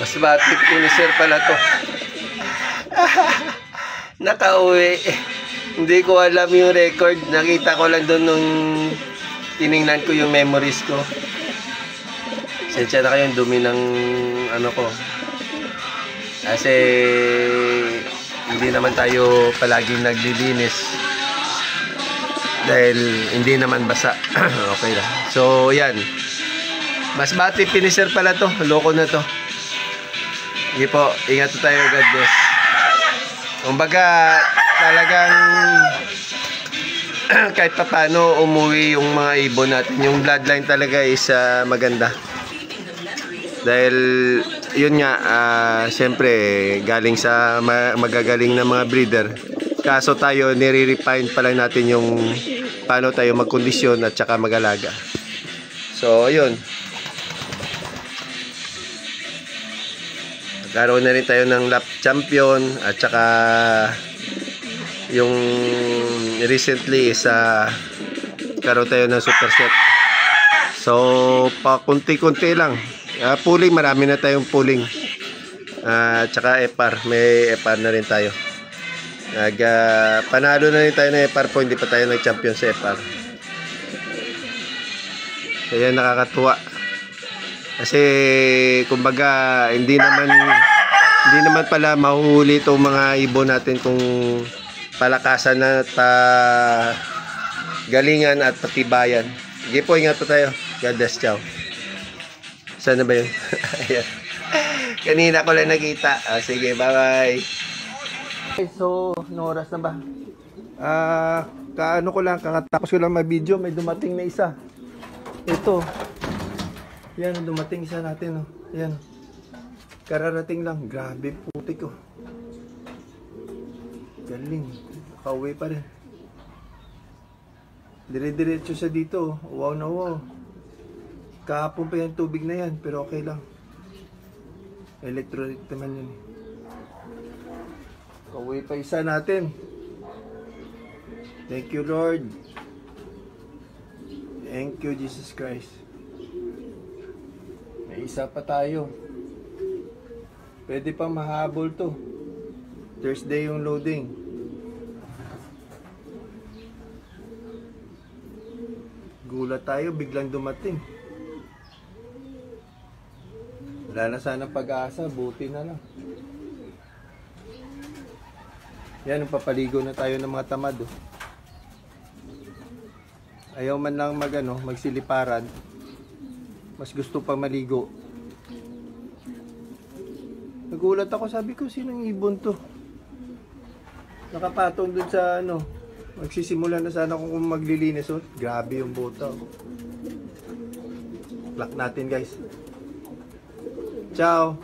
Mas batik finisher pala to. Nakauwi. Hindi ko alam yung record. Nakita ko lang doon nung tiningnan ko yung memories ko. Sensya na kayo, dumi ng ano ko. Kasi hindi naman tayo palaging naglilinis. Dahil hindi naman basa. Okay lang. So yan. Mas batik finisher pala to. Loko na to. Sige po, ingat tayo, God bless. Kumbaga, talagang kahit pa paano umuwi yung mga ibon natin. Yung bloodline talaga is maganda. Dahil yun nga, syempre galing sa magagaling na mga breeder. Kaso tayo nire-refine pa lang natin yung paano tayo magkondisyon at saka mag-alaga. So, yun. Karoon na rin tayo ng lap champion at saka yung recently is karoon tayo ng super set. So pa kunti-kunti lang. Pooling, marami na tayong pooling. At saka FR, may FR na rin tayo. Panalo na rin tayo ng FR po, hindi pa tayo nag-champion sa FR. Kaya nakakatuwa. Kasi kumbaga hindi naman pala mahuhuli itong mga ibon natin kung palakasan at galingan at patibayan. Sige po, ingat po tayo. God bless, ciao. Saan na ba yun? Kanina ko lang nakita. Sige, bye-bye. Okay, so, no oras na ba? Kaano ko lang, kakatapos ko lang mag-video, may dumating na isa. Ito. Yan, dumating isa natin, oh. Yan. Kararating lang. Grabe, putik, oh. Galing. Kauwi pa rin. Dire-diretso siya dito, oh. Wow na wow. Kahapon pa yan, tubig na yan. Pero okay lang. Electronic naman yun. Kauwi pa isa natin. Thank you, Lord. Thank you, Jesus Christ. May isa pa tayo. Pwede pang mahabol to. Thursday yung loading. Gulat tayo, biglang dumating. Wala na sana pag-asa, buti na lang. Yan, papaligo na tayo ng mga tamad, oh. Ayaw man lang magsiliparan. Mas gusto pa maligo. Nagulat ako, sabi ko, sinong ibon to? Nakapatong dun sa magsisimula na sana kung maglilinis. Oh. Grabe yung bota. Lock natin, guys. Ciao.